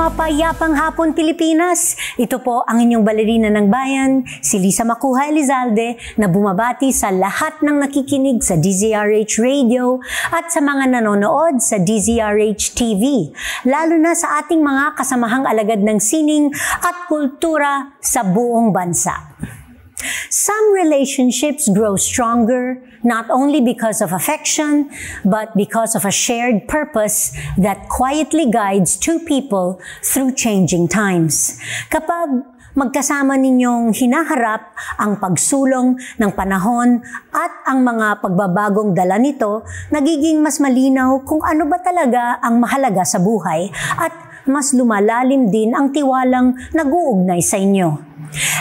Mapayapang hapon Pilipinas! Ito po ang inyong balerina ng bayan, si Lisa Macuja Elizalde, na bumabati sa lahat ng nakikinig sa DZRH Radio at sa mga nanonood sa DZRH TV, lalo na sa ating mga kasamahang alagad ng sining at kultura sa buong bansa. Some relationships grow stronger not only because of affection, but because of a shared purpose that quietly guides two people through changing times. Kapag magkasama ninyong hinaharap ang pagsulong ng panahon at ang mga pagbabagong dala nito, nagiging mas malinaw kung ano ba talaga ang mahalaga sa buhay at mas lumalalim din ang tiwalang nag-uugnay sa inyo.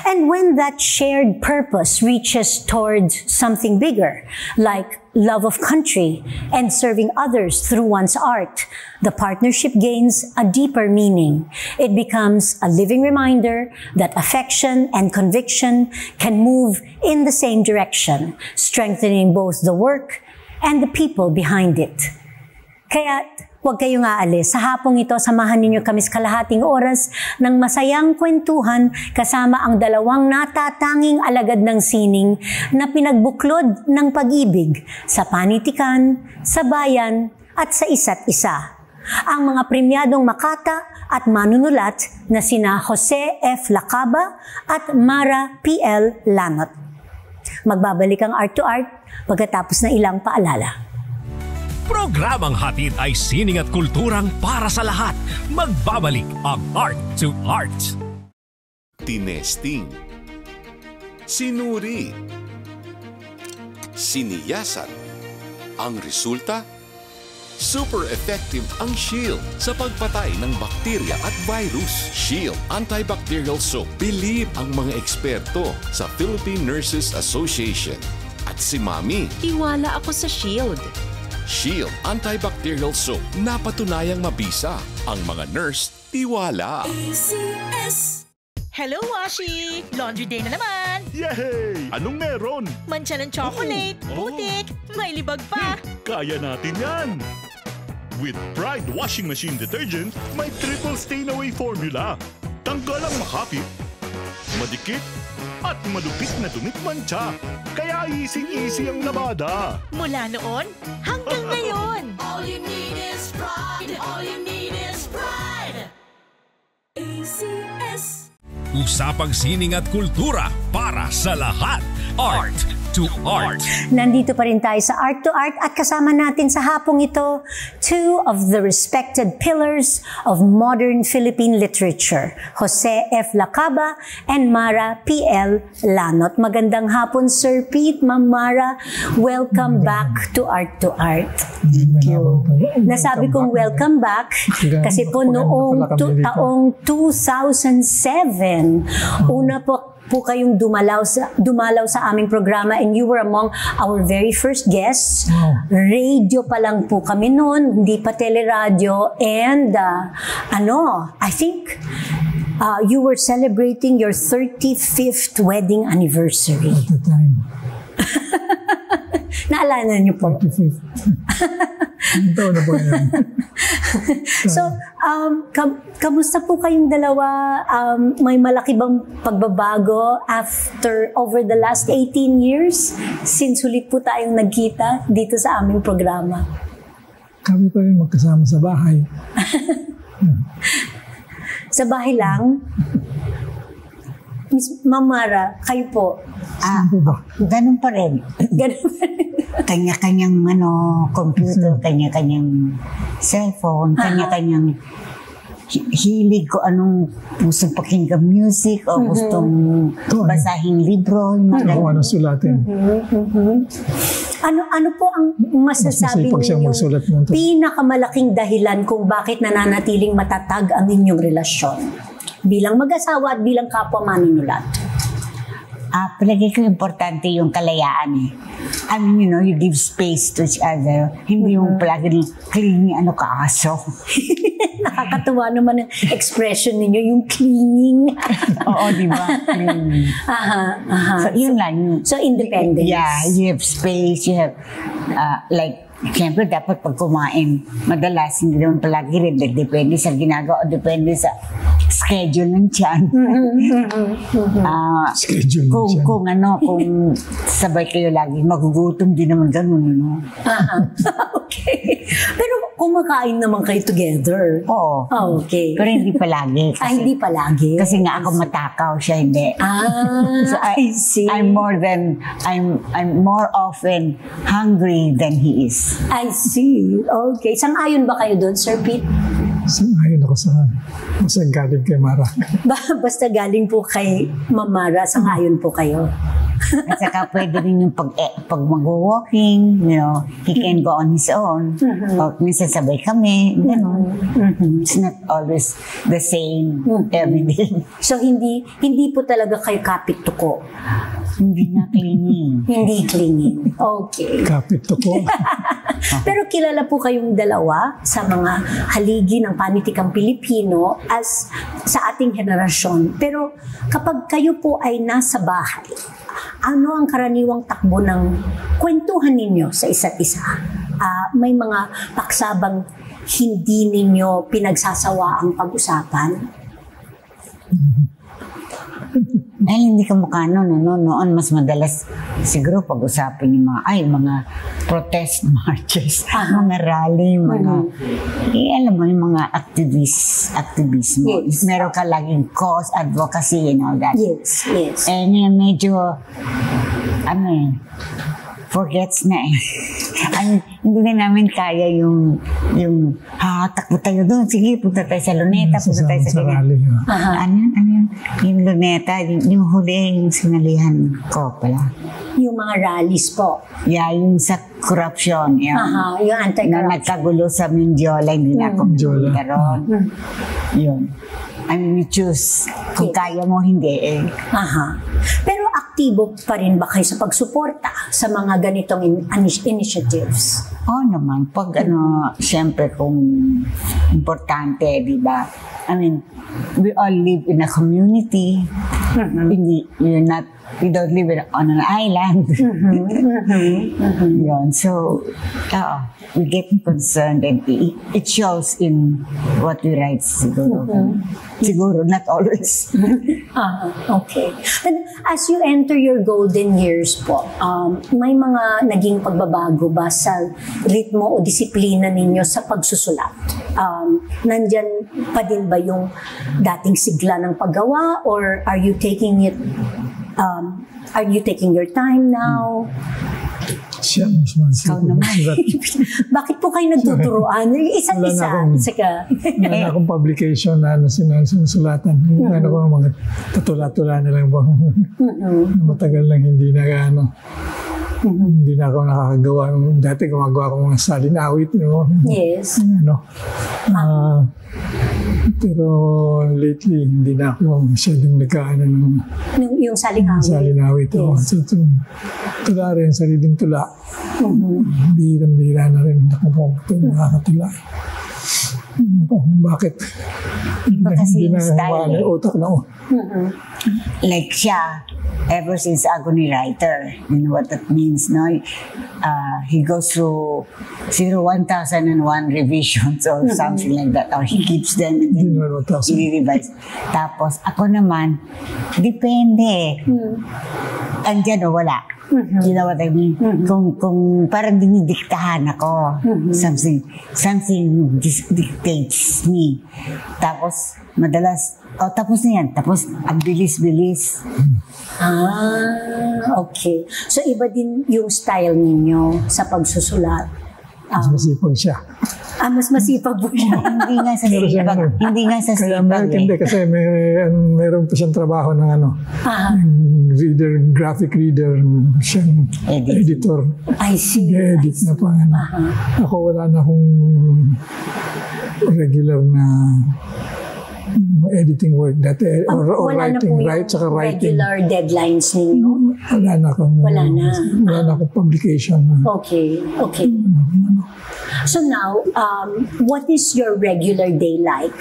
And when that shared purpose reaches towards something bigger, like love of country and serving others through one's art, the partnership gains a deeper meaning. It becomes a living reminder that affection and conviction can move in the same direction, strengthening both the work and the people behind it. Kaya huwag kayong aalis. Sa hapong ito, samahan ninyo kami sa kalahating oras ng masayang kwentuhan kasama ang dalawang natatanging alagad ng sining na pinagbuklod ng pag-ibig sa panitikan, sa bayan at sa isa't isa. Ang mga premyadong makata at manunulat na sina Jose F. Lacaba at Mara P.L. Lanot. Magbabalik ang Art to Art pagkatapos ng ilang paalala. Programang hatid ay sining at kulturang para sa lahat. Magbabalik ang Art to Art. Tinesting, sinuri, siniyasan. Ang resulta? Super effective ang Shield sa pagpatay ng bakterya at virus. Shield Antibacterial Soap. Believe ang mga eksperto sa Philippine Nurses Association. At si Mami. Tiwala ako sa Shield. Shield Antibacterial Soap. Napatunayang mabisa. Ang mga nurse, tiwala. ACS. Hello, Washi! Laundry day na naman! Yay! Anong meron? Mancha ng chocolate, putik, may libag pa. Kaya natin yan! With Pride Washing Machine Detergent, may triple stain-away formula. Tanggal ang makapit, madikit, at malupit na dumit mancha. Kaya easy-easy ang labada. Mula noon hanggang ngayon. All you need is pride. All you need is pride. ACS. Usapang sining at kultura para sa lahat. Art to Art. Nandito pa rin tayo sa Art to Art at kasama natin sa hapong ito two of the respected pillars of modern Philippine literature, Jose F. Lacaba and Mara P.L. Lanot. Magandang hapon, Sir Pete, Ma'am Mara. Welcome back to Art to Art. Thank you. Nasabi kong welcome back kasi po noong taong 2007, una po kayong dumalaw sa aming programa and you were among our very first guests. Radio pa lang po kami noon, hindi pa teleradyo, and I think you were celebrating your 35th wedding anniversary. At the time. Naalala niyo po? 35th. Ang taon na po yan. So, kamusta po kayong dalawa? May malaki bang pagbabago over the last 18 years since huli po tayong nagkita dito sa aming programa? Kami pa rin magkasama sa bahay. Sa bahay lang? Miss Mamara, kayo po? Saan po ba? Ganun pa rin. Ganun pa rin. Kanya-kanyang computer, kanya-kanyang cellphone, kanya-kanyang hilig ko anong gustong pakinggan music o gustong basahing libro. Kung ano sulatin. Ano po ang masasabi niyo pinakamalaking dahilan kung bakit nananatiling matatag ang inyong relasyon bilang mag-asawa at bilang kapwa manunulat? Palagi ko importante yung kalayaan eh. I mean, you give space to each other. Hindi yung palagi clingy kaaso. Nakakatuwa naman ang expression ninyo, yung cleaning. Oo, di ba? So, yun lang. So, independence. Yeah, you have space, you have, like, Siyempre, dapat pag kumain, madalas hindi naman palagi rin. Depende sa ginagawa, depende sa schedule ng tiyan. Schedule ng tiyan. Kung sabay kayo lagi, magugutom din naman ganun. Okay. Pero kumakain naman kayo together. Oo. Okay. Pero hindi palagi. Hindi palagi. Kasi nga ako matakaw, siya hindi. So I see. I'm more often hungry than he is. I see. Okay. Sang-ayon ba kayo doon, Sir Pete? Sang-ayon ako sa galing kay Mara. Basta galing po kay Mamara, sang-ayon po kayo. At saka pwede rin yung pag mag-walking, he can go on his own. O minsan sabay kami, It's not always the same every day. So hindi po talaga kayo kapit-tuko? Hindi na clingy. Hindi clingy. Okay. Kapit-tuko. Pero kilala po kayong dalawa sa mga haligi ng panitikang Pilipino as sa ating henerasyon. Pero kapag kayo po ay nasa bahay, ano ang karaniwang takbo ng kwentuhan ninyo sa isa't isa? May mga paksabang hindi ninyo pinagsasawa ang pag-usapan? Ay, hindi ka mukha noon mas madalas siguro pag-usapin yung mga protest marches, mga rally, alam mo yung mga activismo. Yes. Meron ka laging cause, advocacy, and all that. Yes. Eh, ngayon medyo, forgets na eh. Hindi na namin kaya yung takbo tayo doon. Sige, punta tayo sa Luneta, punta tayo sa rally. Ano yun? Yung Luneta, yung huli, yung sinalihan ko pala. Yung mga rallies po? Yeah, yung sa corruption. Yung anti-corruption. Na nagkagulo sa Mindiola, hindi na ako karoon. Yun. You choose. Kung kaya mo, hindi eh. Pero aktibo pa rin ba kayo sa pagsuporta sa mga ganitong initiatives? Oo naman. Pag siyempre kung importante, di ba? We all live in a community. We don't live on an island. So, we get concerned and it shows in what we write siguro. Siguro, not always. Okay. And as you enter your golden years po, may mga naging pagbabago ba sa ritmo o disiplina ninyo sa pagsusulat? Nandyan pa din ba yung dating sigla ng paggawa or are you taking it are you taking your time now? Siya, mas Bakit po kayo nagtuturuan? Isa-isa. Wala na akong publication na sinusulatan. Wala ko mga tatula-tula na lang ba? Matagal lang hindi na hindi na ako nakakagawa. Dati gumagawa ko mga salinawit. Yes. Pero lately, hindi na ako masyadong nagkaano yung salinawit. Salinawit. Yes. So, tula rin, sariling tula. Bihirang-bihira na rin. Nakakatula. Bakit? Kasi hindi yung style na utak na like siya, ever since agony writer, you know what that means, no? He goes through 1001 revisions or something like that, or he keeps them and then he revise. Tapos ako naman, depende. Andyan o wala. You know what I mean? Kung parang dinidiktahan ako, something dictates me. Tapos, madalas, tapos na yan. Tapos, ang bilis-bilis. Okay. So, iba din yung style ninyo sa pagsusulat. Mas masipag siya. Mas masipag po siya. Hindi nga sa sipag. Hindi nga sa sipag. Hindi kasi meron pa siyang trabaho ng graphic reader, siyang editor. I see. Edit na pa. Ako wala na akong regular na editing work dati or writing, saka writing. Regular deadlines ninyo? Wala na akong publication. Okay. So now, what is your regular day like?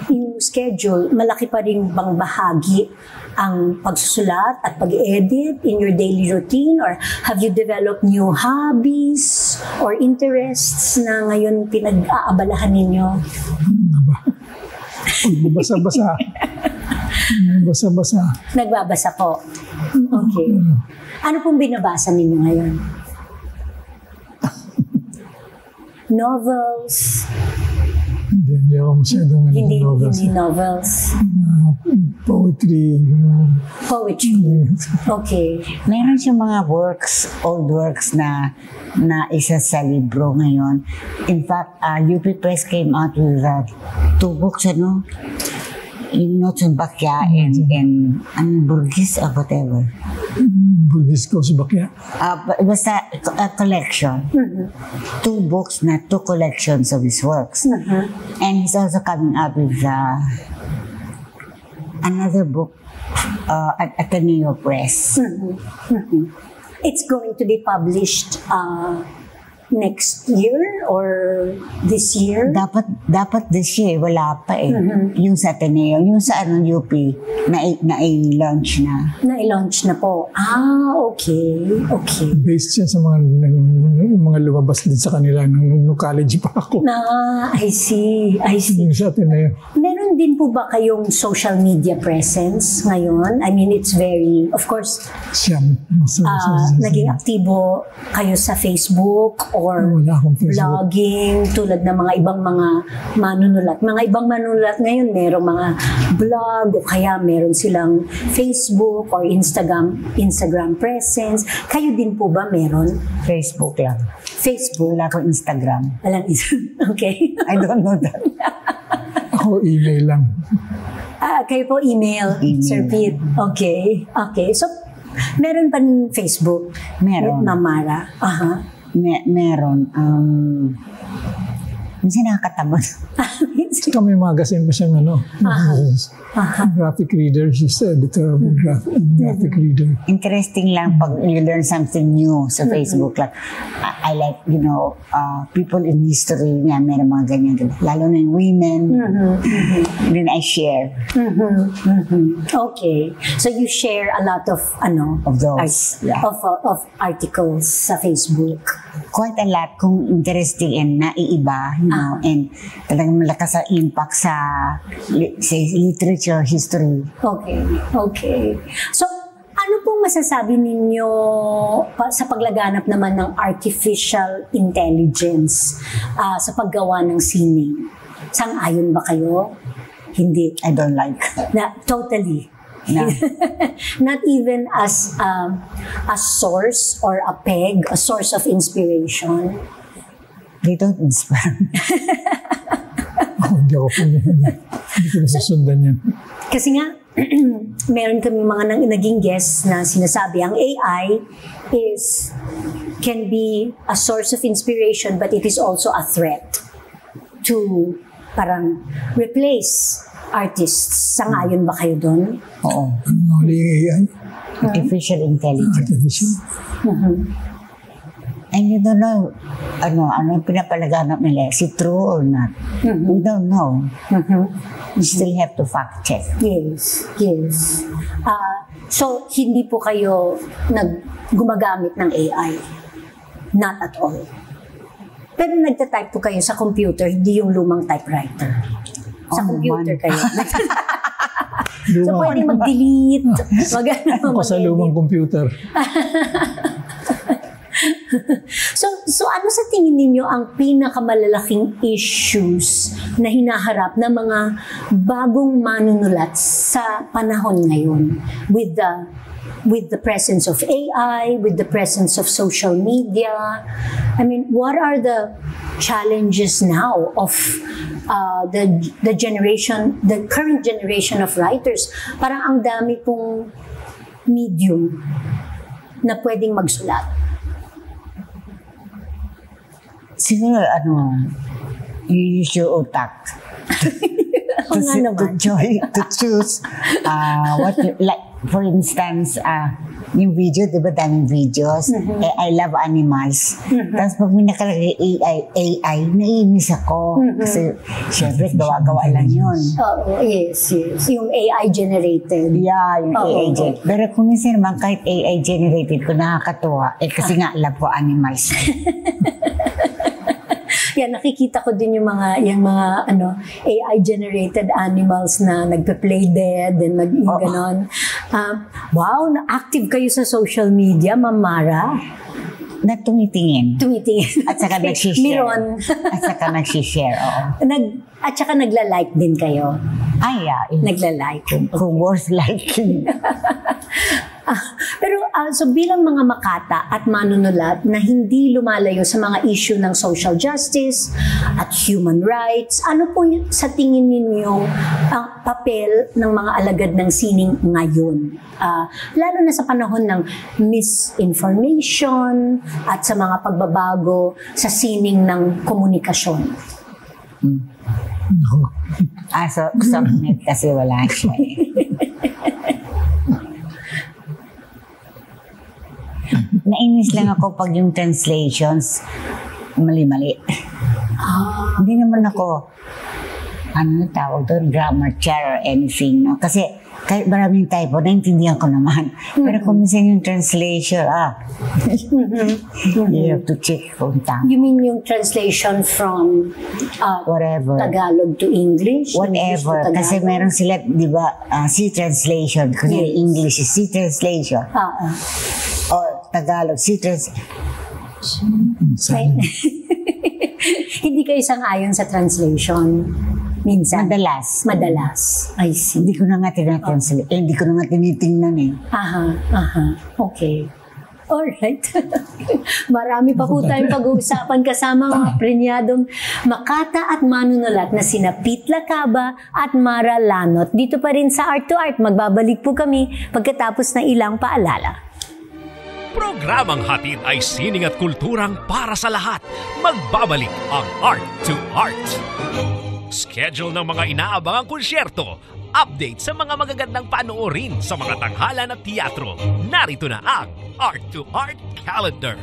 Yung schedule, malaki pa rin bang bahagi ang pagsusulat at pag-edit in your daily routine, or have you developed new hobbies or interests na ngayon pinag-aabalahan ninyo? Basa-basa. Basa-basa. Nagbabasa po. Okay. Ano pong binabasa ninyo ngayon? Novels? Hindi ako masyadong novels. Hindi novels. Poetry. Poetry. Okay. Meron siyang mga old works na isa sa libro ngayon. In fact, UP Press came out with 2 books, yung Notes on Bakya and Burgis or whatever. Burgis ko sa Bakya. Basta a collection. 2 books na 2 collections of his works. And he's also coming up with another book at Ateneo Press. It's going to be published next year or this year? Dapat this year, wala pa eh. Yung sa Ateneo, yung sa UP, na-i-launch na. Na-i-launch na po. Okay. Okay. Based siya sa mga lumabas din sa kanila nung college pa ako. I see. Yung sa Ateneo. Meron din po ba kayong social media presence ngayon? I mean, it's very, of course, naging aktibo kayo sa Facebook or vlogging tulad ng mga ibang mga manunulat. Mga ibang manunulat ngayon, merong mga blog o kaya meron silang Facebook or Instagram presence. Kayo din po ba meron? Facebook lang. Facebook? Wala ko Instagram. Walang Instagram. Okay. I don't know that. Ako email lang. Kayo po email. Sir Pete. Okay. Okay. So, meron pa ng Facebook? Meron. With Mamara. Meron. Minsan nakakatamad. Saka may magazine pa siyang graphic reader. She's the editor of a graphic reader. Interesting lang pag you learn something new sa Facebook. Like, I like, people in history niya, meron mga ganyan. Lalo na yung women. Then I share. Okay. So you share a lot of those. Of articles sa Facebook. Quite a lot kung interesting and naiiba, and talagang malakas sa impact sa literature, history. Okay. Okay. So, ano pong masasabi ninyo sa paglaganap naman ng artificial intelligence sa paggawa ng sining? Sang-ayon ba kayo? Hindi. I don't like. Totally. No. Not even as a source or a peg, a source of inspiration. They don't inspire me. Hindi ko nasusundan yan. Kasi nga, meron kami mga naging guests na sinasabi ang AI can be a source of inspiration, but it is also a threat to parang replace artists. Sangayon ba kayo doon? Oo. Ano ulit AI? Artificial intelligence. And you don't know ano pinapalaganap nila, is it true or not? We don't know. You still have to fact check. Yes. So, hindi po kayo gumagamit ng AI? Not at all. Pero nagtatype po kayo sa computer, hindi yung lumang typewriter. Sa computer kayo. So, pwede mag-delete. Ako sa lumang computer. So ano sa tingin ninyo ang pinakamalalaking issues na hinaharap ng mga bagong manunulat sa panahon ngayon with the presence of AI, with the presence of social media? I mean, what are the challenges now of the current generation of writers? Parang ang dami pong medium na pwedeng magsulat. Siguro, you use your utak to choose what you, like, for instance, yung video, di ba daming videos? I love animals. Tapos pag may nakalagay AI, naiinis ako. Kasi syempre, gawa-gawa lang yun. Yes. Yung AI generated. Yeah, yung AI generated. Pero kung minsan naman, kahit AI generated ko, nakakatuwa. Kasi nga, love ko animals. Yan, nakikita ko din yung mga AI generated animals na nagpe-play dead and ganon. Wow, active kayo sa social media, Ma'am Mara. Na tumitingin. At saka nagsishare. Meron. At saka nagsishare, oo. At saka nagla-like din kayo. Ay, yeah. Nagla-like. Kung worth liking. Pero so bilang mga makata at manunulat na hindi lumalayo sa mga issue ng social justice at human rights, ano po sa tingin ninyo ang papel ng mga alagad ng sining ngayon? Lalo na sa panahon ng misinformation at sa mga pagbabago sa sining ng komunikasyon. So submit kasi wala siya Nainis lang ako pag yung translations mali-mali. Hindi naman ako tawag doon, grammar chair or anything. No? Kasi kahit maraming typo, naintindihan ko naman. Pero kung minsan yung translation, you have to check kung tama. You mean yung translation from whatever, Tagalog to English? Whatever. Kasi meron sila, di ba, C translation. Kasi English is C translation. Or Tagalog, C translation. Hindi kayo sang-ayon sa translation? Minsan? Madalas. I see. Hindi ko na nga tinatranslate. Hindi ko na nga tinitingnan Okay. Alright. Marami pa po tayong pag-uusapan kasama mga premiadong makata at manunulat na sina Pete Lacaba at Mara Lanot. Dito pa rin sa Art to Art. Magbabalik po kami pagkatapos ng ilang paalala. Programang hatid ay sining at kulturang para sa lahat. Magbabalik ang Art to Art. Schedule ng mga inaabangang konsyerto, update sa mga magagandang panoorin sa mga tanghalan at teatro. Narito na ang Art to Art Calendar.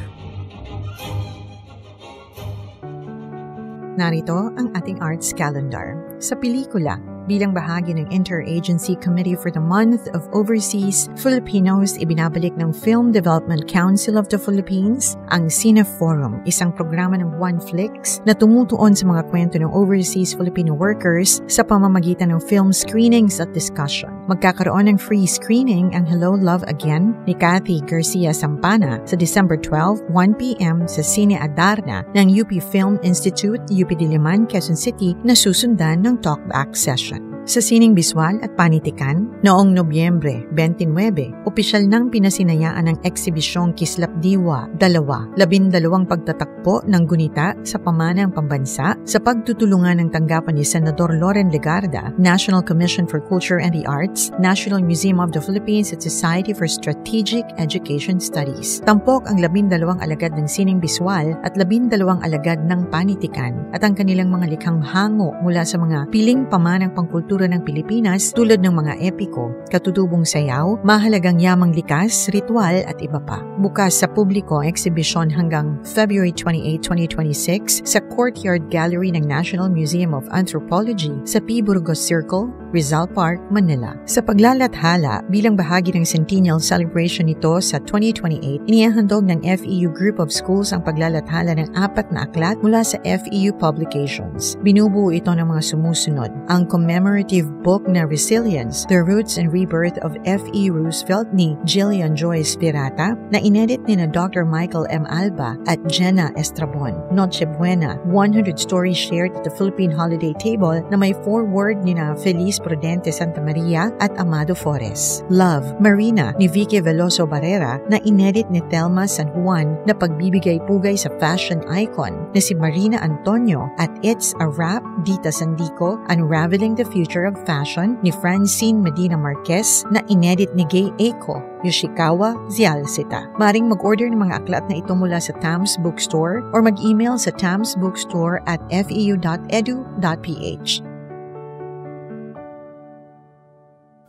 Narito ang ating arts calendar. Sa pelikula, bilang bahagi ng Interagency Committee for the Month of Overseas Filipinos, ibinabalik ng Film Development Council of the Philippines ang Cine Forum, isang programa ng One Flix na tumutuon sa mga kwento ng overseas Filipino workers sa pamamagitan ng film screenings at discussion. Magkakaroon ng free screening ang Hello, Love Again ni Cathy Garcia Sampana sa December 12, 1 p.m. sa Cine Adarna ng UP Film Institute, UP Diliman, Quezon City na susundan ng talkback session. Sa Sining Biswal at Panitikan, noong Nobyembre 29, opisyal nang pinasinayaan ng eksibisyong Kislap Diwa 2, 12 pagtatakpo ng gunita sa pamanang pambansa sa pagtutulungan ng tanggapan ni Senador Loren Legarda, National Commission for Culture and the Arts, National Museum of the Philippines at Society for Strategic Education Studies. Tampok ang 12 alagad ng Sining Biswal at 12 alagad ng Panitikan at ang kanilang mga likhang hango mula sa mga piling pamanang pangkultura ng Pilipinas tulad ng mga epiko, katutubong sayaw, mahalagang yamang likas, ritual at iba pa. Bukas sa publiko ang eksibisyon hanggang February 28, 2026 sa Courtyard Gallery ng National Museum of Anthropology sa P. Burgos Circle, Rizal Park, Manila. Sa paglalathala, bilang bahagi ng Centennial Celebration nito sa 2028, inihahandog ng FEU Group of Schools ang paglalathala ng 4 na aklat mula sa FEU Publications. Binubuo ito ng mga sumusunod: ang commemorative book na Resilience, The Roots and Rebirth of F.E. Roosevelt ni Jillian Joyce Pirata na inedit ni na Dr. Michael M. Alba at Jenna Estrabon. Noche Buena, 100 stories shared at the Philippine Holiday Table na may foreword ni na Feliz Prudente Santa Maria at Amado Flores. Love, Marina ni Vicky Veloso Barrera na inedit ni Thelma San Juan na pagbibigay-pugay sa fashion icon na si Marina Antonio at It's a Wrap, Dita Sandico, Unraveling the Future of Fashion ni Francine Medina Marquez na inedit ni Gay Eiko, Yoshikawa Zialsita. Maring mag-order ng mga aklat na ito mula sa Tams Bookstore or mag-email sa tamsbookstore@feu.edu.ph.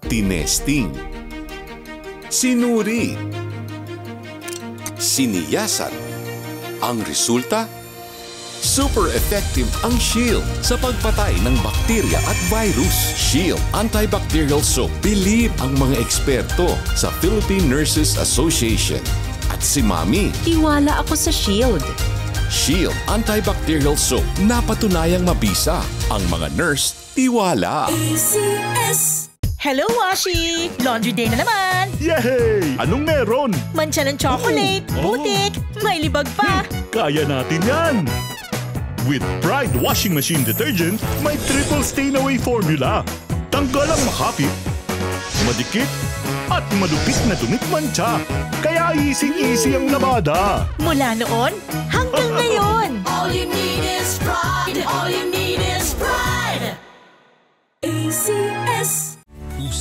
Tinesting. sinuri, siniyasan. Ang resulta? Super effective ang Shield sa pagpatay ng bakterya at virus. Shield Antibacterial Soap. Believe ang mga eksperto sa Philippine Nurses Association. At si Mami. Tiwala ako sa Shield. Shield Antibacterial Soap. Napatunayang mabisa. Ang mga nurse, tiwala. ACS. Hello, Washi! Laundry day na naman! Yay! Anong meron? Mancha ng chocolate, putik, may libag pa. Kaya natin yan! With Pride Washing Machine Detergent, may triple stain-away formula. Tanggal ang makapit, madikit, at malupit na dumit-mancha. Kaya easy-easy ang labada. Mula noon hanggang ngayon. All you need is pride. All you need is pride. ACS.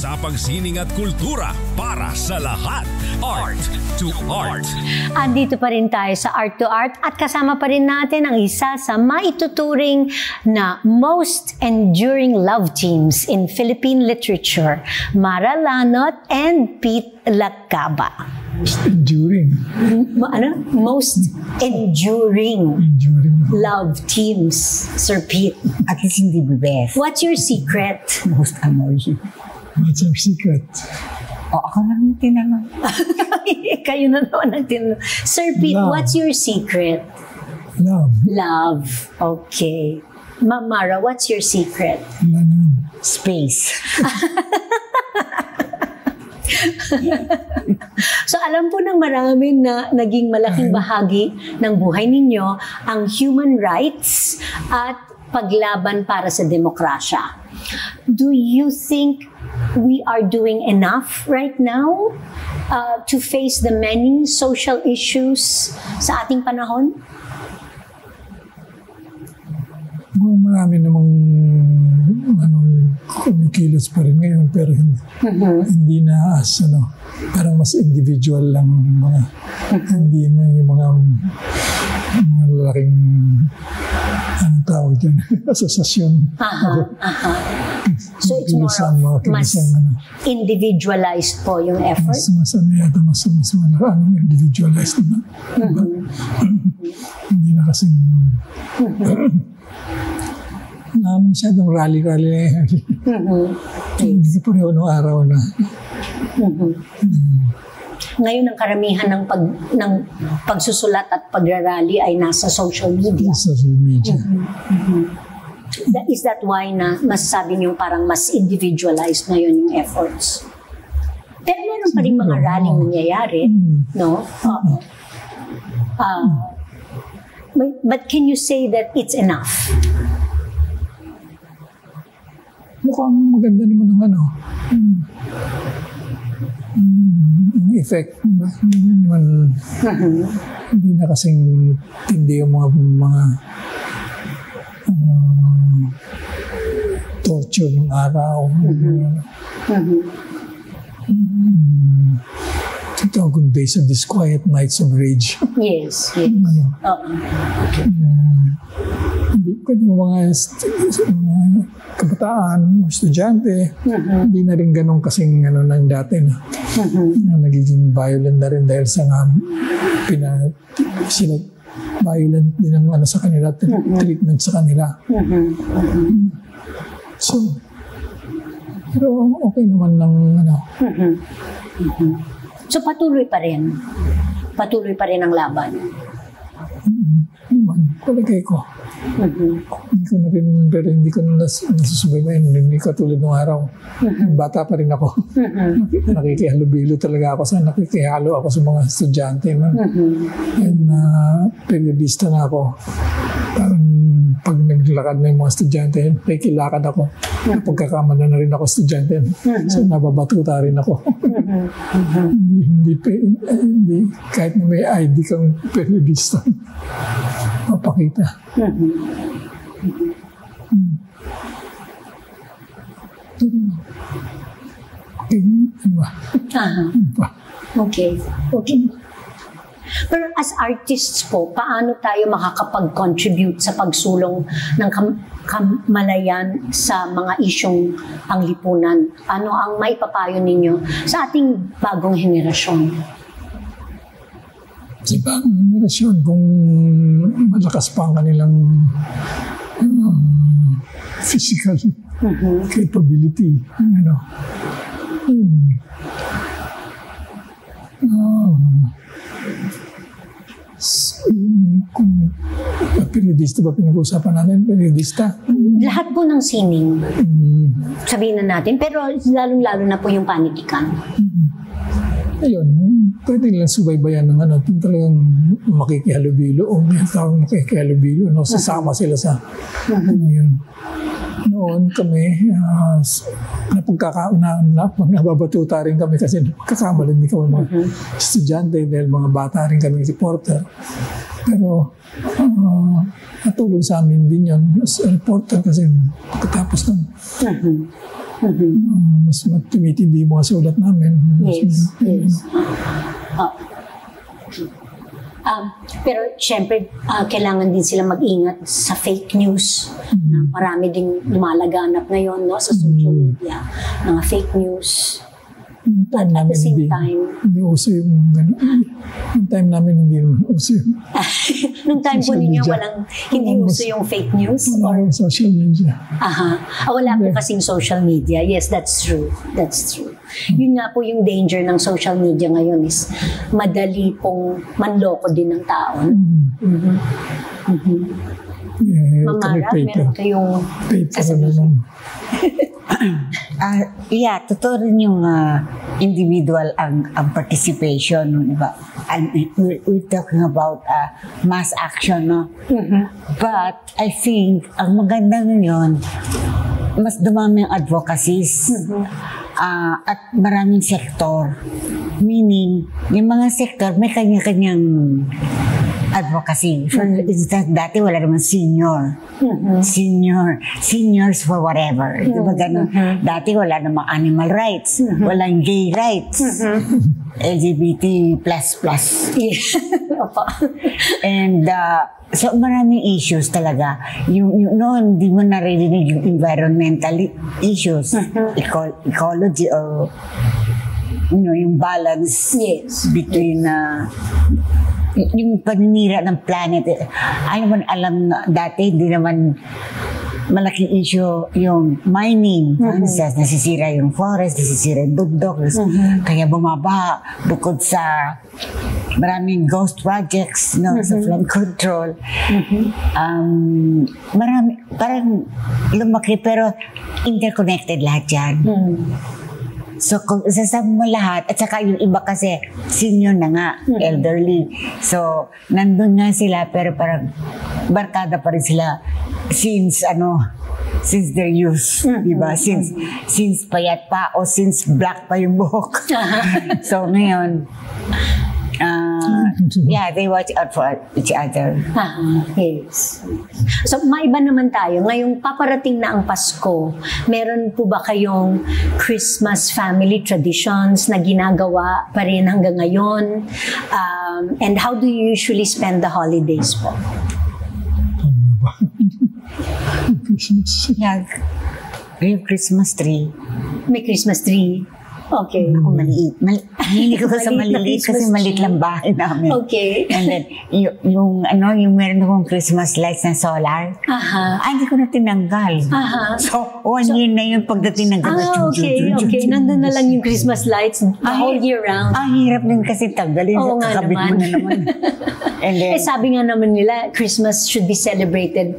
Usapang sining at kultura para sa lahat. Art to Art. Andito pa rin tayo sa Art to Art at kasama pa rin natin ang isa sa maituturing na most enduring love teams in Philippine literature, Mara Lanot and Pete Lacaba. Enduring. Most enduring love teams, Sir Pete. At least hindi best. What's your secret? Most annoying. What's our secret? Ako lang tinanong. Kayo na naman ang tinanong. Sir Pete, Love. what's your secret? Love. Love. Okay. Ma'am Mara, what's your secret? Wala naman. Space. So alam po ng marami na naging malaking bahagi ng buhay ninyo ang human rights at paglaban para sa demokrasya. Do you think we are doing enough right now to face the many social issues sa ating panahon? Marami namang kumikilos pa rin ngayon pero hindi na as parang mas individual lang mga hindi na yung mga lalaking anong tawag dyan, asosasyon. So it's more of mas individualized po yung effort? Mas individualized naman. Hindi na kasing masyadong rally-rally na yan. Hindi ko pareho nung araw na. Ngayon, ang karamihan ng pagsusulat at pagrarally ay nasa social media. Social media. Is that why na masasabi niyo parang mas individualized ngayon yung efforts? Pero meron pa rin mga rallying nangyayari, no? But can you say that it's enough? Mukhang maganda naman ng ang effect. Hindi na kasing tindi yung mga torture ng araw. Tawag days of disquiet, nights of rage. Yes. Hindi ko yung mga kabataan, estudyante, hindi na rin ganun kasing nang dati na nagiging violent na rin dahil sa sila violent din ang sa kanila, treatment sa kanila. So, pero okay naman lang So patuloy pa rin. Patuloy pa rin ang laban. Palagay ko. Hindi ko na rin, pero hindi ko na nasusubaybayan. Hindi ko tulad ng araw. Bata pa rin ako. Nakikihalubilo talaga ako nakikihalo ako sa mga estudyante. And periodista na ako. Parang pag naglakad na yung mga estudyante, nakikilakad ako. Pagkakamala na rin ako estudyante. So nababatuta rin ako. Hindi, kahit na may ID kang periodista, mapakita. Okay. Pero as artists po, paano tayo makakapag-contribute sa pagsulong ng kamalayan sa mga isyong panglipunan? Ano ang maipapayo ninyo sa ating bagong henerasyon? Sa bagong henerasyon, kung malakas pa ang kanilang physical capability, kung periodista ba pinag-uusapan natin? Periodista? Lahat po ng sining, sabihin na natin, pero lalong-lalo na po yung panitikan. Ayun, pwede lang subaybayan ng talagang makikihalubilo o may taong makikihalubilo, sasama sila sa yun. Noon kami, nababatuta rin kami kasi kasama din kami mga estudyante dahil mga bata rin kami reporter. Pero natulong sa amin din yun as reporter kasi pagkatapos ng mas tumitindi mga sulat namin. Yes. Pero syempre, kailangan din sila mag-ingat sa fake news. Marami ding lumalaganap ngayon sa social media, mga fake news. At at the same time, hindi uso yung gano'n. Yung time namin hindi uso yung nung time po ninyo, hindi uso yung fake news? Wala social media. Wala po kasing social media. Yes, that's true. That's true. Yun nga po yung danger ng social media ngayon is madali pong manloko din ng tao. Mamara, meron kayong sasabihin. Totoo rin yung individual ang participation, diba? And we're talking about mass action, no? But I think ang maganda ngayon, mas dumami ang advocacies at maraming sektor. Meaning, yung mga sektor may kanya-kanyang advocacy. For instance, dati wala naman seniors for whatever. Diba ganun? Dati wala namang animal rights, walang gay rights, LGBT++. And so maraming issues talaga. Noon, hindi mo naririnig yung environmental issues, ecology or yung balance between yung paninira ng planet. Alam na dati hindi naman malaking issue yung mining. Nasisira yung forest, nasisira yung bundok. Kaya bumaba bukod sa maraming ghost projects sa flood control. Marami, parang lumaki pero interconnected lahat yan. So, kung isasama mo lahat, at saka yung iba kasi senior na nga, elderly. So, nandun nga sila, pero parang barkada pa rin sila since their youth, diba? Since payat pa o since black pa yung buhok. So, ngayon, they watch out for each other. Yes. So, maiba naman tayo. Ngayong paparating na ang Pasko, meron po ba kayong Christmas family traditions na ginagawa pa rin hanggang ngayon? And how do you usually spend the holidays po? Christmas. Yung Christmas tree. May Christmas tree. Okay. Ako maliit. Hindi ko sa maliliit kasi maliit lang bahay namin. Okay. And then, yung meron akong Christmas lights na solar. Hindi ko na tinanggal. So, 1 year na yung pagdating ng gabi. Okay. Nandun na lang yung Christmas lights the whole year round. Hirap din kasi tanggalin. Oo nga kakabit naman. mo na naman. And then, sabi nga naman nila, Christmas should be celebrated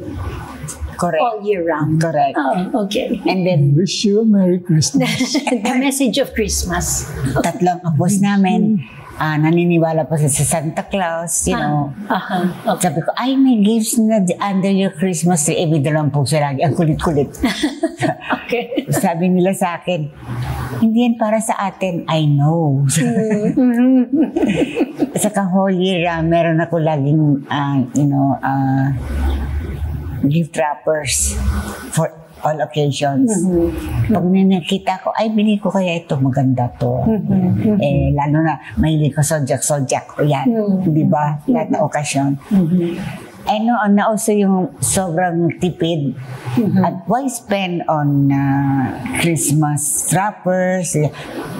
correct. All year round. Correct. Okay. And then, wish you a Merry Christmas. The message of Christmas. Tatlong apos namin, naniniwala pa sa Santa Claus, Okay. Sabi ko, may gifts na under your Christmas tree. May dalawang puso lagi. Ang kulit-kulit. Okay. Sabi nila sa akin, hindi yan para sa atin. I know. Saka whole year, meron ako laging, gift wrappers for all occasions. Pag nakita ko, bili ko kaya ito, maganda to. Lalo na, mahilig ko sojak. O yan. Di ba? Lahat na okasyon. nauso yung sobrang tipid. At why spend on Christmas wrappers?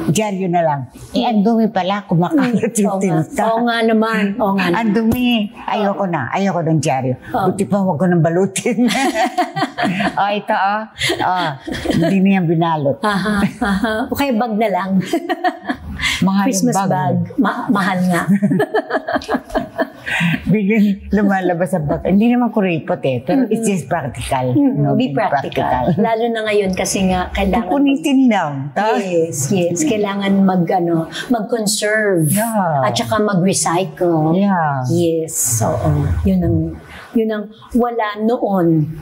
Dyaryo na lang. Ang dumi pala, kumakalat yung tinta. Oo nga naman. Ang dumi. Ayoko ng dyaryo. Buti pa, huwag ko nang balutin. Ito hindi niya binalot. Okay, bag na lang. Mahal Christmas bag. Mahal nga. Biglang lumalabas ang bag. Hindi naman kuripot pero it's just practical. Be practical. Lalo na ngayon kasi nga kailangan... Punitin lang. Yes. Kailangan mag-conserve. Yeah. At saka mag-recycle. Yeah. Yes. Oo. Yun ang wala noon.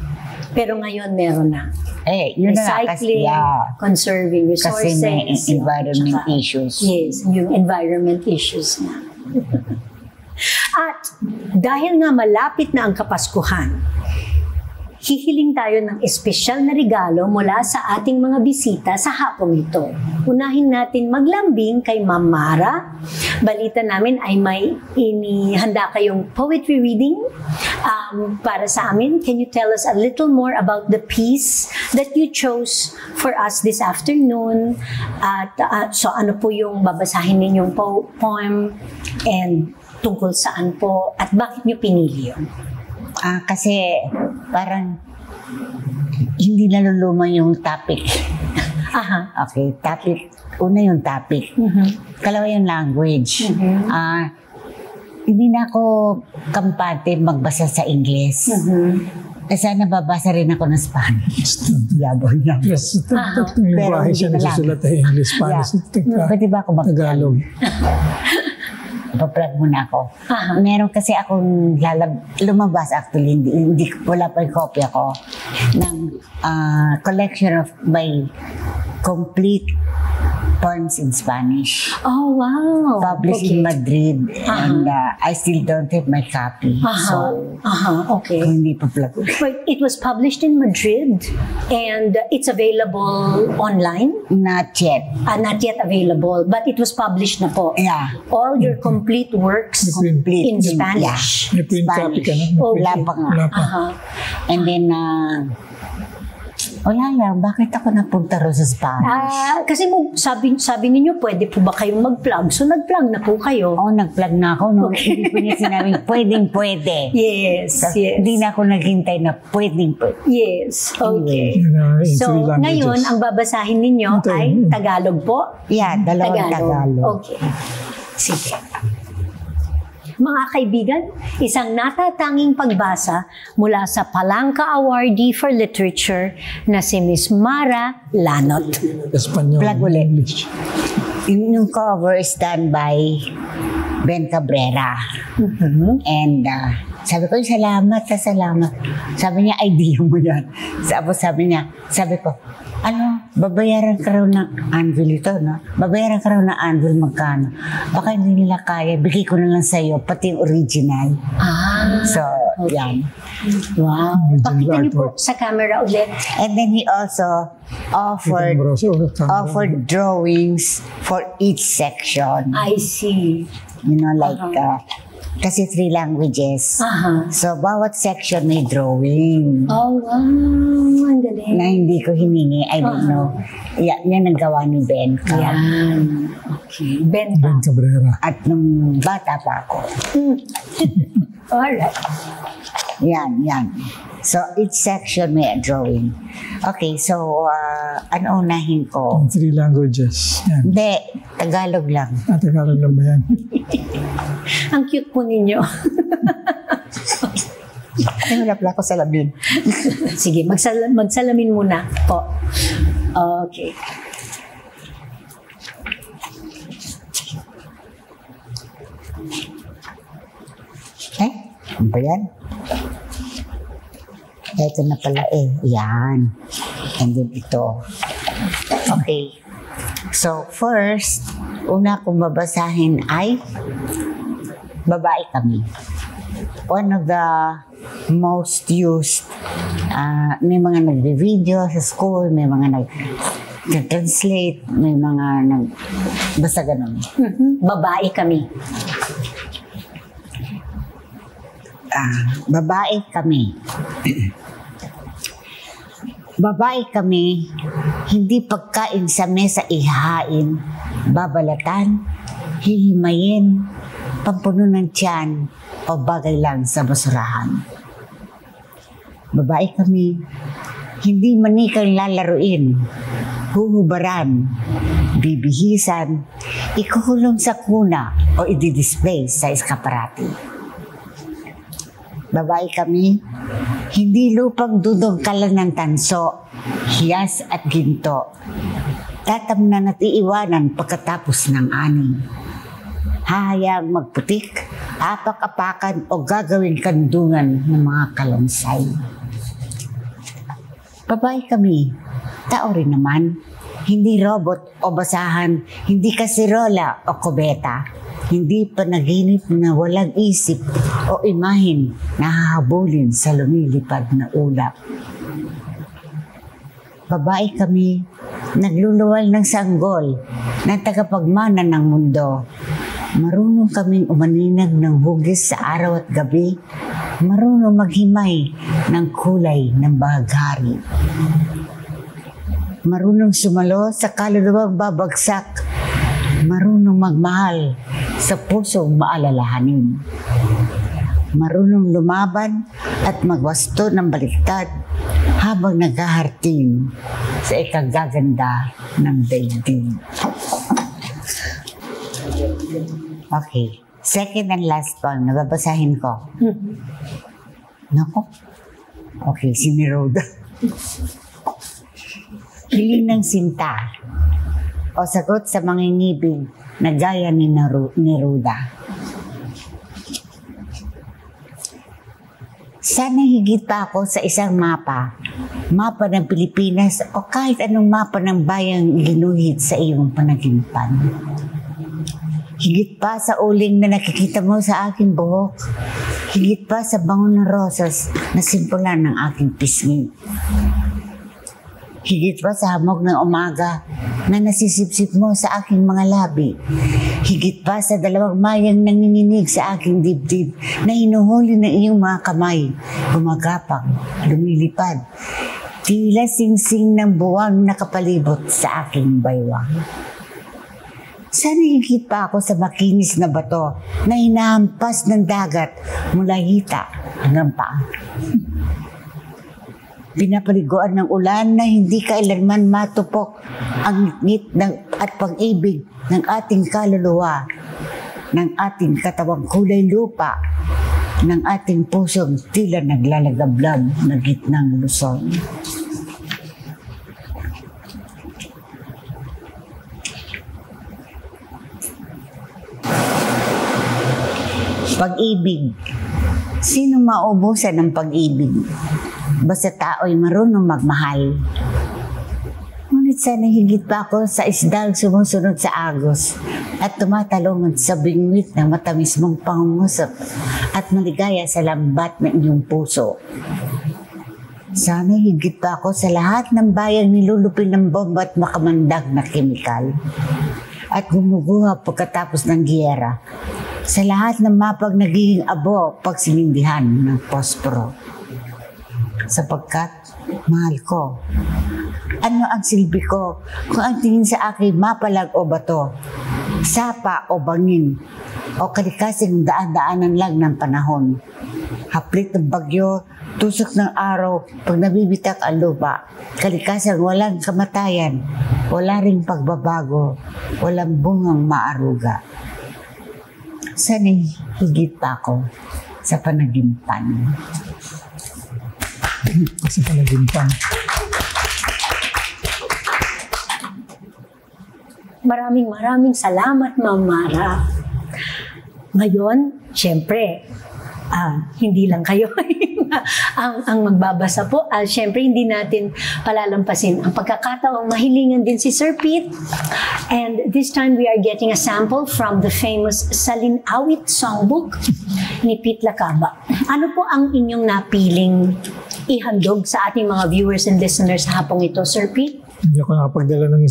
Pero ngayon meron na. Yun na recycling, conserving resources. Kasi may environment issues. Yes, yung environment issues na. At dahil nga malapit na ang Kapaskuhan, hihiling tayo ng espesyal na regalo mula sa ating mga bisita sa hapong ito. Unahin natin maglambing kay Ma'am Mara. Balita namin ay may inihanda kayong poetry reading para sa amin. Can you tell us a little more about the piece that you chose for us this afternoon? At so ano po yung babasahin ninyong poem and tungkol saan po at bakit niyo pinili yun? Kasi parang hindi naluluma yung topic. Okay, topic. Una yung topic. Kalawa yung language. Hindi na ako kampante magbasa sa English. Sana babasa rin ako ng Spanish. Yabaw niya. Yes, pero hindi siya nasusulat ay English, Spanish. Pwede ba ako Tagalog? Paplug muna ako. Meron kasi akong lumabas actually, wala pa yung kopya ko ng collection of my complete poems in Spanish. Oh, wow. Published in Madrid. And I still don't have my copy. Okay. Kung hindi pa plug. But it was published in Madrid and it's available online? Not yet. Not yet available, but it was published na po. Yeah. All your complete works in Spanish. May print copy ka na? Wala pa nga. And then, wala lang, bakit ako napunta rin sa Spanish? Kasi sabi ninyo, pwede po ba kayong mag-plug? So, nag-plug na po kayo. Nag-plug na ako. No? Hindi po niya sinabing pwedeng-pwede. Yes. Hindi na ako naghintay na pwedeng-pwede. Yes. Okay. So, three ngayon, ang babasahin ninyo ay Tagalog po? Yeah, dalawang Tagalog. Okay. Sige. Mga kaibigan, isang natatanging pagbasa mula sa Palangka Awardee for Literature na si Miss Mara Lanot. Espanyol. Plug ulit. English. Yung cover is done by Ben Cabrera. And sabi ko, salamat. Sabi niya, idea mo yan. Sabi ko, babayaran ka raw ng anvil ito, no? Babayaran ka raw ng anvil magkano? Baka hindi nila kaya, bigay ko na lang sa'yo, pati yung original. So, yan. Wow. Pakita niyo po sa camera ulit. And then he also offered drawings for each section. I see. You know, like, kasi 3 languages. So, bawat section may drawing. Oh, wow. Ang galing. Na hindi ko hiningi. I don't know. Yan ang gawa ni Ben. Yan. Okay. Ben Cabrera. At nung bata pa ako. Alright. Yan. So, each section may a drawing. Okay, so, ano unahin ko? 3 languages. Yan. Hindi, Tagalog lang. Tagalog lang ba yan? Ang cute po ninyo. Wala pala ako salamin. Sige, magsalamin muna po. Okay. Ano ba yan? Ito na pala Yan. And then ito. Okay. So, first, una kong babasahin ay Babae Kami. One of the most used. May mga nagbe-video sa school, may mga nag-translate, may mga basta ganun. Babae Kami. Babae kami. Babae kami, hindi pagkain sa mesa ihahain, babalatan, hihimayin, pampuno ng tiyan, o bagay lang sa basurahan. Babae kami, hindi manikang lalaruin, huhubaran, bibihisan, ikukulong sa kuna o i-display sa eskaparate. Babae kami, hindi lupang dudong kalan ng tanso, hiyas at ginto, tatamnan at iiwanan pagkatapos ng ani. Hahayaang magputik, apak-apakan o gagawing kandungan ng mga kalansay. Babae kami, tao rin naman, hindi robot o basahan, hindi kasirola o kubeta, hindi panaginip na walang isip o imahin na hahabulin sa lumilipad na ulap. Babae kami, nagluluwal ng sanggol, ng tagapagmana ng mundo. Marunong kaming umaninag ng hugis sa araw at gabi, marunong maghimay ng kulay ng bahaghari. Marunong sumalo sa kaluluwang babagsak, marunong magmahal sa pusong maalalahanin. Marunong lumaban at magwasto ng baliktad habang naghaharting sa ikagaganda ng daigdig. Okay. Second and last one, nababasahin ko. Nako. Okay, si Neruda. Hiling ng sinta o sagot sa mga ngibig na gaya ni Neruda. Sana higit pa ako sa isang mapa ng Pilipinas o kahit anong mapa ng bayang ginuhit sa iyong panaginpan. Higit pa sa uling na nakikita mo sa aking buhok. Higit pa sa bango ng rosas na simpulan ng aking pisngi. Higit pa sa hamog ng umaga na nasisipsip mo sa aking mga labi. Higit pa sa dalawang mayang nanginginig sa aking dibdib na hinuhuli ng iyong mga kamay. Gumagapang, lumilipad. Tila singsing ng buwang nakapalibot sa aking baywang. Sana higit pa ako sa makinis na bato na hinahampas ng dagat mula hita hanggang paa. Pinapaliguan ng ulan na hindi kailanman matupok ang ngit at pag-ibig ng ating kaluluwa, ng ating katawang kulay lupa, ng ating pusong tila naglalagablab na gitnang Luzon. Pag-ibig. Sino maubusan ng pag-ibig? Basta tao'y marunong magmahal. Ngunit sana higit pa ako sa isdang sumusunod sa agos at tumatalungan sa bingwit ng matamis mong pangungusap at maligaya sa lambat ng iyong puso. Sana higit pa ako sa lahat ng bayang nilulupin ng bomba at makamandag na kemikal at gumuguha pagkatapos ng giyera. Sa lahat ng mapag nagiging abo pag sinindihan ng posporo. Sapagkat, mahal ko, ano ang silbi ko kung ang tingin sa akin mapalag o bato, sapa o bangin, o kalikasing daan-daanan lang ng panahon. Haplit ng bagyo, tusok ng araw, pag nabibitak ang lupa, kalikasang walang kamatayan, wala ring pagbabago, walang bungang maaruga. Sana'y higit pa ako sa panaginpan. Sa panaginpan. Maraming salamat, Ma'am Mara. Ngayon, syempre, hindi lang kayo ang magbabasa po. Syempre, hindi natin palalampasin ang pagkakataong mahilingan din si Sir Pete. And this time, we are getting a sample from the famous Salin Awit Songbook ni Pete Lacaba. Ano po ang inyong napiling ihandog sa ating mga viewers and listeners sa hapong ito, Sir Pete? Hindi ako nakapagdala ng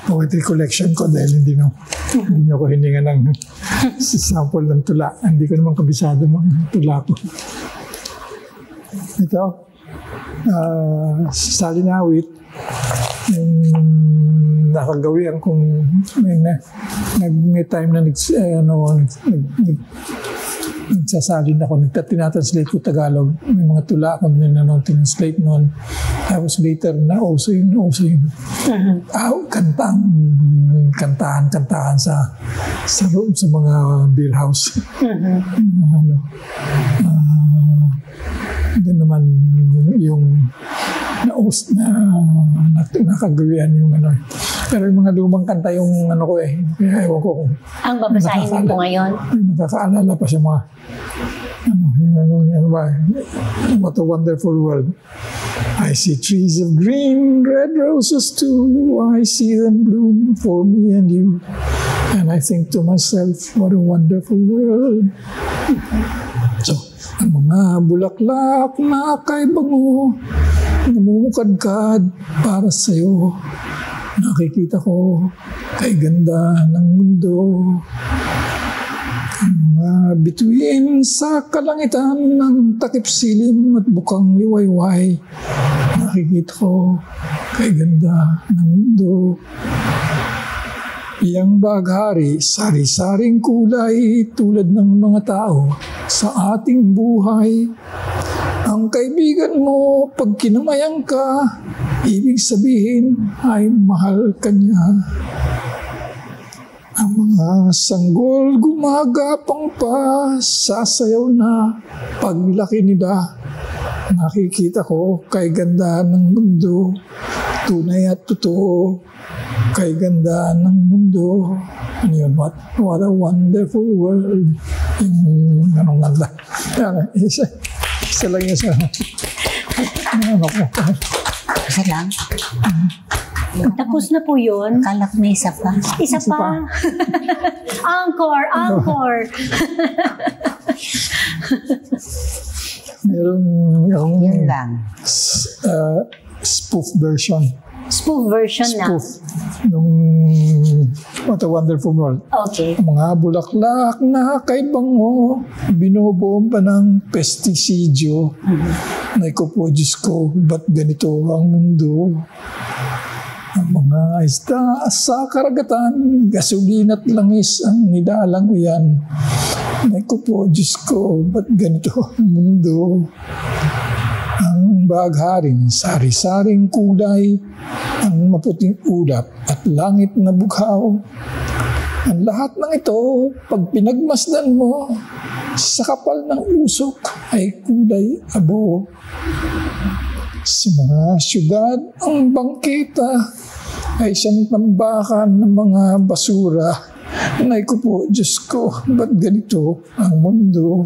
poetry collection ko dahil hindi niyo ako hininga ng sample ng tula. Hindi ko naman kabisado mga tula ko. Ito, salinawit, yung nakagawian kong may time na nagsasalin ako, tinatranslate ko Tagalog. May mga tula akong tinatranslate noon. Tapos later nauso yun. Kantahan sa loob sa mga beer house. Doon naman yung nakagawian yung ano. Pero yung mga lumang kanta yung ano ko kaya ewan ko kung ang babasahin mo po ngayon? Nakakaalala pa siya mga what a wonderful world. I see trees of green, red roses too. I see them bloom for me and you. And I think to myself, what a wonderful world. So, ang mga bulaklak na kaibango, namumukadkad para sa'yo. Nakikita ko kay ganda ng mundo. Ang mga bituin sa kalangitan ng takip silim at bukang liwayway. Nakikita ko kay ganda ng mundo. Iyang baghari, sari-saring kulay tulad ng mga tao sa ating buhay. Ang kaibigan mo, pag kinamayang ka, ibig sabihin ay mahal ka niya. Ang mga sanggol gumagapang pa, sasayaw na paglaki nila. Nakikita ko kay ganda ng mundo, tunay at totoo, kay ganda ng mundo. Ano yun? What a wonderful world. Yung anong ganda. Isa lang yun sa ano ko. Isa lang? Tapos na po yun. Akala ko may isa pa. Isa pa. Encore. Meron yun lang. Spoof version. Spoof version na? Spoof. Nung What a Wonderful World. Okay. Mga bulaklak na kaibango, binobomba ng pestisidyo. Naiko po, Diyos ko, ba't ganito ang mundo? Ang mga isda sa karagatan, gasolina at langis ang nidalang yan. Naiko po, Diyos ko, ba't ganito ang mundo? Ang bagharing sari-saring kulay, ang maputing ulap at langit na bughaw. Ang lahat ng ito, pag pinagmasdan mo, sa kapal ng usok ay kulay abo. Sa mga syudad, ang bangketa ay siyang tambakan ng mga basura. Naiko po, Diyos ko, ba't ganito ang mundo?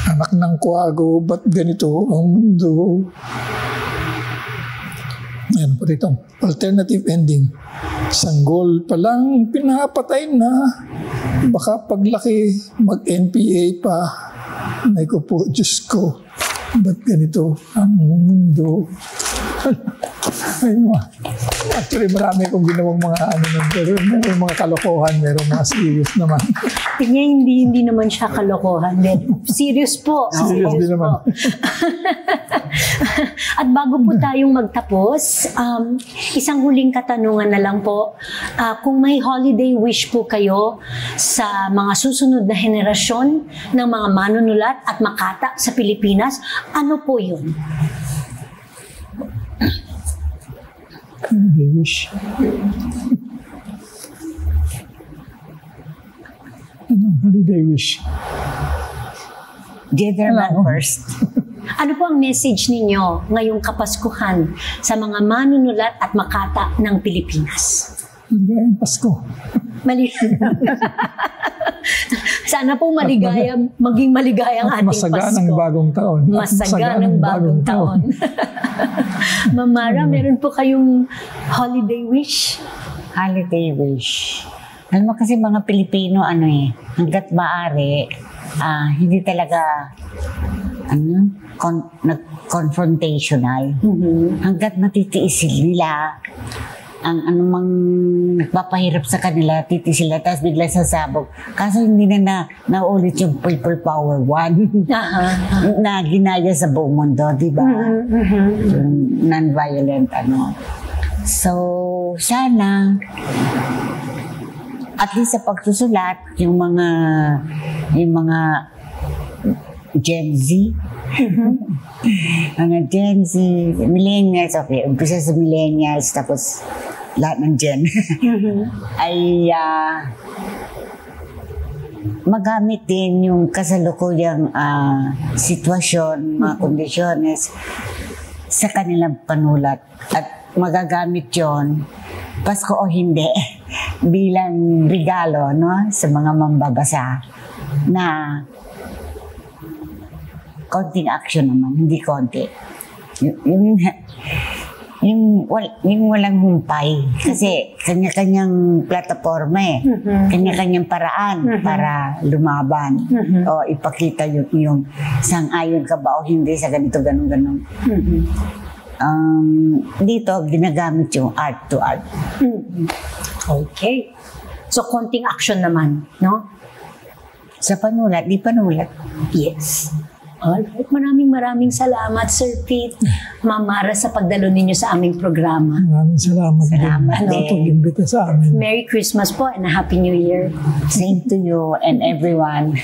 Anak ng kuwago, ba't ganito ang mundo? Ayan po ditong alternative ending. Sanggol pa lang pinapatay na, baka paglaki mag-NPA pa. Naiko po, Diyos ko, ba't ganito ang mundo? Actually, marami kong ginawang mga pero may mga kalokohan, merong mga serious naman. Tingnan, hindi naman siya kalokohan. Serious po. Serious din naman. At bago po tayong magtapos, isang huling katanungan na lang po. Kung may holiday wish po kayo sa mga susunod na henerasyon ng mga manunulat at makata sa Pilipinas, ano po yun? Holiday wish. Holiday wish. Gentleman first. Ano po ang message ninyo ngayong Kapaskuhan sa mga manunulat at makata ng Pilipinas? Maligayang Pasko. Sana po maging maligayang ating Pasko. Masaganang bagong taon. Masaganang bagong taon. Ma'am Mara, meron po kayong holiday wish? Holiday wish. Alam mo kasi mga Pilipino, hanggat maaari, hindi talaga confrontational. Hanggat matitiisin nila ang anumang nagpapahirap sa kanila, titiis sila, tapos bigla sasabog. Kaso hindi na naulit yung People Power 1 na ginaya sa buong mundo, di ba? Yung non-violent So, sana at least sa pagsusulat, yung mga Gen Z, mga Gen Z, millennials, okay, umpisa sa millennials, tapos lahat ng Gen, ay magamit din yung kasalukuyang sitwasyon, mga kondisyones sa kanilang panulat. At magagamit yon Pasko o hindi, bilang regalo sa mga mambabasa na konting action naman, hindi konti. Yung walang humpay. Kasi kanya-kanyang plataforma kanya-kanyang paraan para lumaban o ipakita yung sang-ayon ka ba o hindi sa ganito, ganun. Dito, ginagamit yung art to art. Okay. So, konting action naman, no? Sa panulat, di panulat. Yes. Alright. Maraming salamat, Sir Pete, Ma'am Mara, sa pagdalo ninyo sa aming programa. Maraming salamat din. Pag-imbita sa amin. Merry Christmas po and a Happy New Year. Same to you and everyone.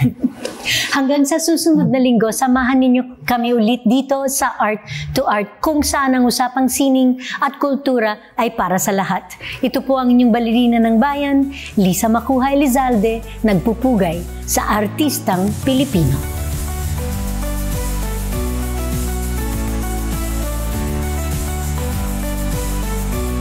Hanggang sa susunod na linggo, samahan ninyo kami ulit dito sa Art to Art, kung saan ang usapang sining at kultura ay para sa lahat. Ito po ang inyong balerina ng bayan, Lisa Makuha Elizalde, nagpupugay sa artistang Pilipino.